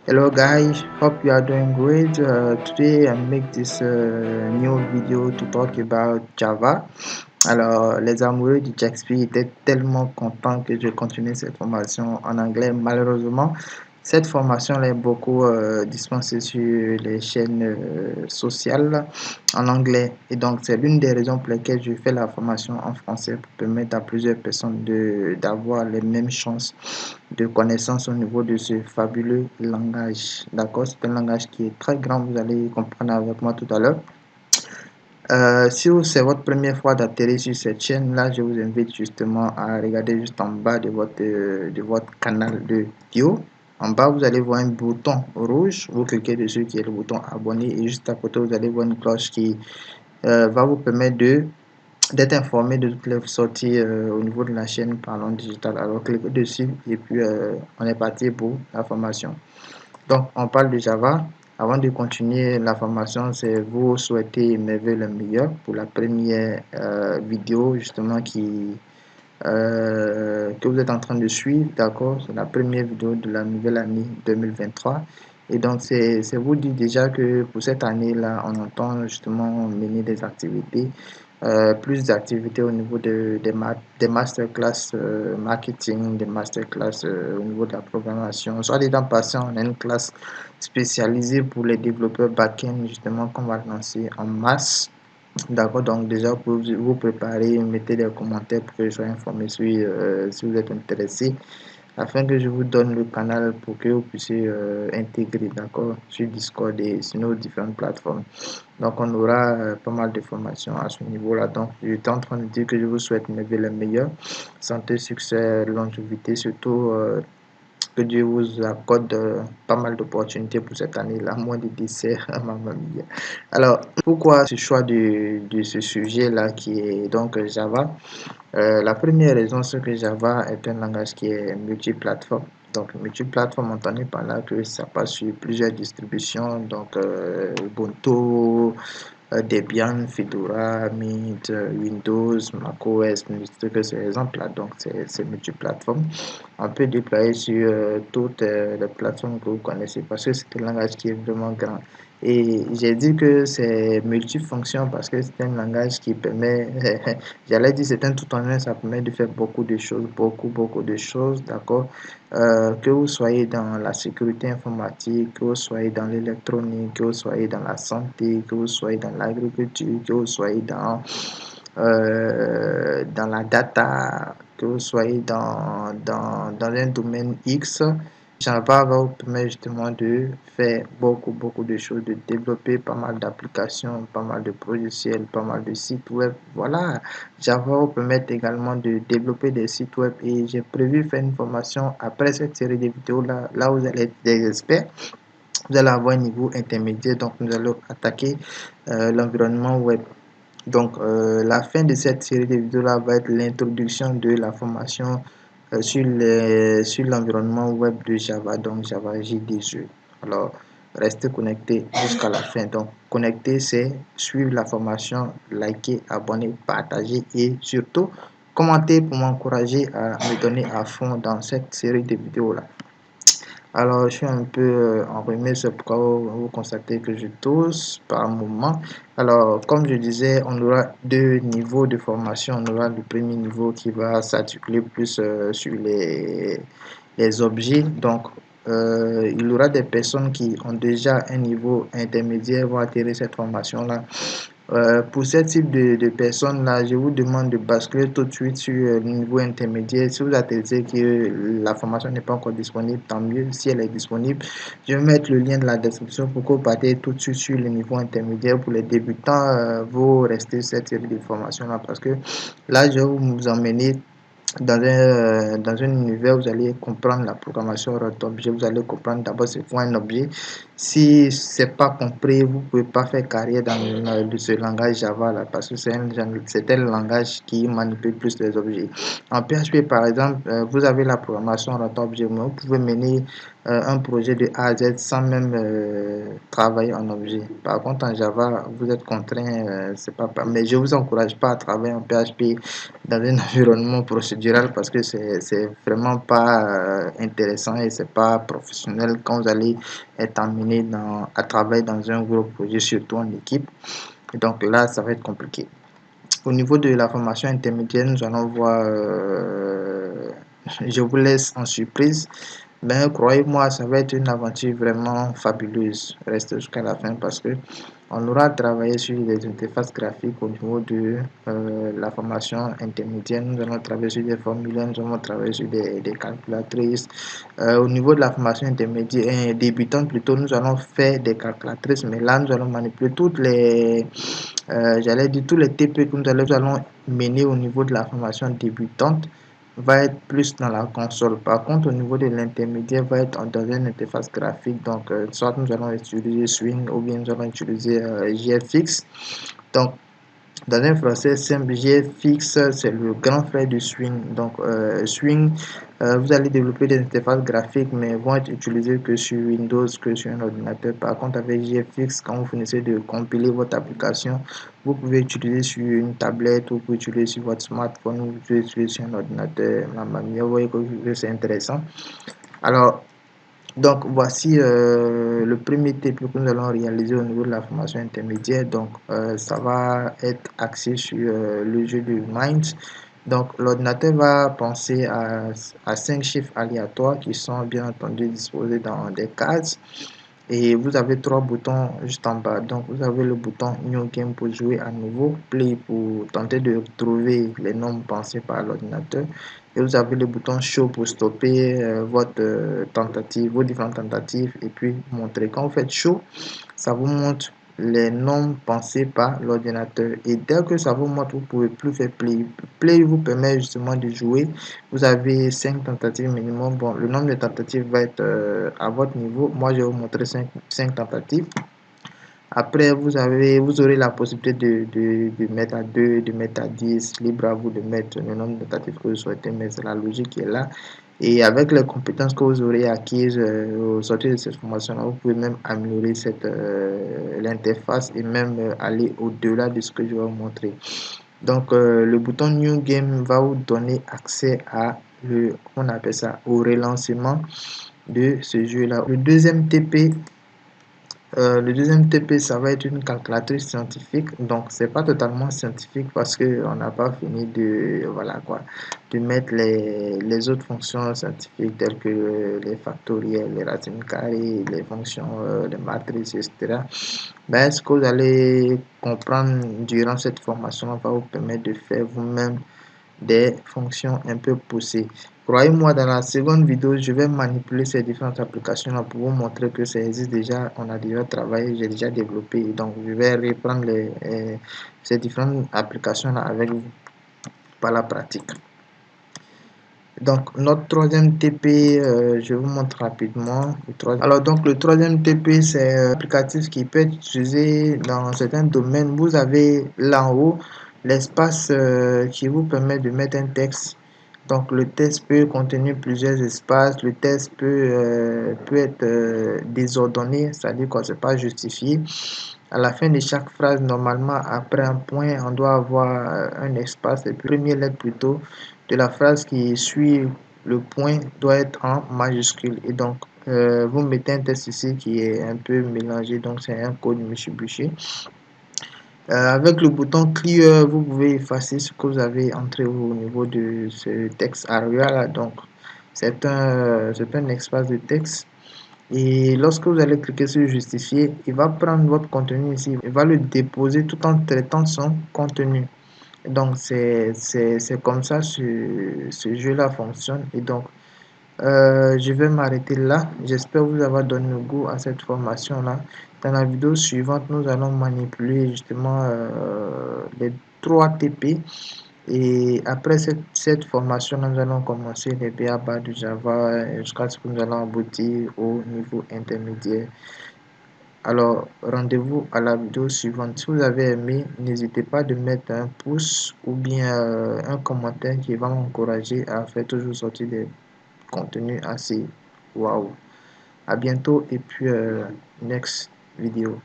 Hello guys, hope you are doing great. Today I make this new video to talk about Java. Alors, les amoureux du Shakespeare étaient tellement contents que je continue cette formation en anglais. Malheureusement, cette formation est beaucoup dispensée sur les chaînes sociales en anglais. Et donc, c'est l'une des raisons pour lesquelles je fais la formation en français pour permettre à plusieurs personnes d'avoir les mêmes chances de connaissance au niveau de ce fabuleux langage. D'accord? C'est un langage qui est très grand, vous allez comprendre avec moi tout à l'heure. Si c'est votre première fois d'atterrir sur cette chaîne, là, je vous invite justement à regarder juste en bas de votre canal de vidéo. En bas, vous allez voir un bouton rouge. Vous cliquez dessus qui est le bouton abonner et juste à côté, vous allez voir une cloche qui va vous permettre d'être informé de toutes les sorties au niveau de la chaîne Parlons Digital. Alors, cliquez dessus et puis on est parti pour la formation. Donc, on parle de Java. Avant de continuer la formation, c'est vous souhaiter merveille le meilleur pour la première vidéo justement que vous êtes en train de suivre, d'accord? C'est la première vidéo de la nouvelle année 2023. Et donc, c'est vous dire déjà que pour cette année-là, on entend justement mener des activités, plus d'activités au niveau des masterclass marketing, des masterclass au niveau de la programmation. Soit dit en passant, on a une classe spécialisée pour les développeurs back-end, justement, qu'on va lancer en masse. D'accord, donc déjà pour vous préparer, mettez des commentaires pour que je sois informé si vous êtes intéressé, afin que je vous donne le canal pour que vous puissiez intégrer, d'accord, sur Discord et sur nos différentes plateformes. Donc on aura pas mal de formations à ce niveau-là. Donc je suis en train de dire que je vous souhaite le meilleur, santé, succès, longévité, surtout que Dieu vous accorde pas mal d'opportunités pour cette année-là, moins de décès à ma famille. Alors, pourquoi ce choix de ce sujet-là qui est donc Java? La première raison, c'est que Java est un langage qui est multiplateforme. Donc, multiplateforme, entendez par là que ça passe sur plusieurs distributions, donc Ubuntu, Debian, Fedora, Mint, Windows, macOS, que ces exemples-là. Donc, c'est multiplateforme. On peut déployer sur toutes les plateformes que vous connaissez parce que c'est un langage qui est vraiment grand. Et j'ai dit que c'est multifonction parce que c'est un langage qui permet, j'allais dire c'est un tout en un, ça permet de faire beaucoup de choses, beaucoup de choses, d'accord? Que vous soyez dans la sécurité informatique, que vous soyez dans l'électronique, que vous soyez dans la santé, que vous soyez dans l'agriculture, que vous soyez dans la data, que vous soyez dans un domaine X, Java va vous permettre justement de faire beaucoup de choses, de développer pas mal d'applications, pas mal de logiciels, pas mal de sites web. Voilà, Java va vous permettre également de développer des sites web et j'ai prévu faire une formation après cette série de vidéos là où vous allez être des experts. Vous allez avoir un niveau intermédiaire, donc nous allons attaquer l'environnement web. Donc, la fin de cette série de vidéos-là va être l'introduction de la formation sur l'environnement web de Java, donc Java J2E. Alors, restez connectés jusqu'à la fin. Donc, connecter, c'est suivre la formation, liker, abonner, partager et surtout commenter pour m'encourager à me donner à fond dans cette série de vidéos-là. Alors, je suis un peu enrhumé, c'est pourquoi vous constatez que je tousse par moment. Alors, comme je disais, on aura deux niveaux de formation. On aura le premier niveau qui va s'articuler plus sur les objets. Donc, il y aura des personnes qui ont déjà un niveau intermédiaire vont atterrir cette formation-là. Pour ce type de personnes-là, je vous demande de basculer tout de suite sur le niveau intermédiaire. Si vous attendez que la formation n'est pas encore disponible, tant mieux. Si elle est disponible, je vais mettre le lien de la description pour que vous partiez tout de suite sur le niveau intermédiaire. Pour les débutants, vous restez cette série de formations-là parce que là, je vais vous emmener dans un univers, vous allez comprendre la programmation objet, vous allez comprendre d'abord c'est quoi un objet. Si c'est pas compris, vous pouvez pas faire carrière dans ce langage Java là, parce que c'est un langage qui manipule plus les objets. En PHP par exemple, vous avez la programmation objet, mais vous pouvez mener un projet de A à Z sans même travailler en objet. Par contre, en Java, vous êtes contraint, c'est pas, mais je vous encourage pas à travailler en PHP dans un environnement procédural parce que c'est vraiment pas intéressant et c'est pas professionnel quand vous allez être amené à travailler dans un gros projet, surtout en équipe. Et donc là, ça va être compliqué. Au niveau de la formation intermédiaire, nous allons voir, je vous laisse en surprise, mais croyez-moi, ça va être une aventure vraiment fabuleuse. Restez jusqu'à la fin parce que on aura travaillé sur les interfaces graphiques au niveau de la formation intermédiaire. Nous allons travailler sur des formulaires, nous allons travailler sur des calculatrices. Au niveau de la formation intermédiaire, débutante plutôt, nous allons faire des calculatrices, mais là, nous allons manipuler toutes les j'allais dire tous les TP que nous allons mener au niveau de la formation débutante va être plus dans la console. Par contre, au niveau de l'intermédiaire, va être dans une interface graphique. Donc, soit nous allons utiliser Swing ou bien nous allons utiliser JFX. Donc, dans un français simple, JFX, c'est le grand frère du Swing. Donc, Swing, vous allez développer des interfaces graphiques, mais vont être utilisées que sur Windows, que sur un ordinateur. Par contre, avec JFX, quand vous finissez de compiler votre application, vous pouvez utiliser sur une tablette, vous pouvez utiliser sur votre smartphone, vous pouvez utiliser sur un ordinateur. La manière, vous voyez que c'est intéressant. Alors, donc, voici le premier TP que nous allons réaliser au niveau de la formation intermédiaire. Donc, ça va être axé sur le jeu de Minds. Donc, l'ordinateur va penser à 5 chiffres aléatoires qui sont bien entendu disposés dans des cases. Et vous avez 3 boutons juste en bas. Donc, vous avez le bouton New Game pour jouer à nouveau, Play pour tenter de trouver les nombres pensés par l'ordinateur. Et vous avez le bouton Show pour stopper votre tentative, vos différentes tentatives et puis montrer. Quand vous faites Show, ça vous montre les nombres pensés par l'ordinateur. Et dès que ça vous montre, vous ne pouvez plus faire Play. Play vous permet justement de jouer. Vous avez 5 tentatives minimum. Bon, le nombre de tentatives va être à votre niveau. Moi, je vais vous montrer 5 tentatives. Après, vous aurez la possibilité de mettre à 2, de mettre à 10. Libre à vous de mettre le nombre de tentatives que vous souhaitez, mais c'est la logique qui est là. Et avec les compétences que vous aurez acquises au sortir de cette formation-là, vous pouvez même améliorer l'interface et même aller au-delà de ce que je vais vous montrer. Donc, le bouton New Game va vous donner accès à on appelle ça, au relancement de ce jeu-là. Le deuxième TP, ça va être une calculatrice scientifique. Donc, c'est pas totalement scientifique parce que on n'a pas fini voilà quoi, de mettre les autres fonctions scientifiques telles que les factoriels, les racines carrées, les fonctions, les matrices, etc. Mais ce que vous allez comprendre durant cette formation va vous permettre de faire vous-même des fonctions un peu poussées. Croyez-moi, dans la seconde vidéo, je vais manipuler ces différentes applications-là pour vous montrer que ça existe déjà, on a déjà travaillé, j'ai déjà développé. Donc, je vais reprendre ces différentes applications-là avec vous par la pratique. Donc, notre troisième TP, je vous montre rapidement. Alors, donc, le troisième TP, c'est un applicatif qui peut être utilisé dans certains domaines. Vous avez là en haut l'espace qui vous permet de mettre un texte. Donc, le texte peut contenir plusieurs espaces. Le texte peut être désordonné, c'est-à-dire qu'on ne sait pas justifié. À la fin de chaque phrase, normalement, après un point, on doit avoir un espace. Et puis, première lettre plutôt de la phrase qui suit le point doit être en majuscule. Et donc, vous mettez un texte ici qui est un peu mélangé. Donc, c'est un code Mitsubishi. Avec le bouton Clear, vous pouvez effacer ce que vous avez entré au niveau de ce texte arrière là. Donc, c'est un espace de texte. Et lorsque vous allez cliquer sur justifier, il va prendre votre contenu ici, il va le déposer tout en traitant son contenu. Donc, c'est comme ça ce jeu-là fonctionne. Et donc, je vais m'arrêter là. J'espère vous avoir donné le goût à cette formation-là. Dans la vidéo suivante, nous allons manipuler justement les 3 TP. Et après cette formation, nous allons commencer les BABA du Java jusqu'à ce que nous allons aboutir au niveau intermédiaire. Alors, rendez-vous à la vidéo suivante. Si vous avez aimé, n'hésitez pas de mettre un pouce ou bien un commentaire qui va m'encourager à faire toujours sortir des contenus assez waouh. À bientôt et puis next vidéo.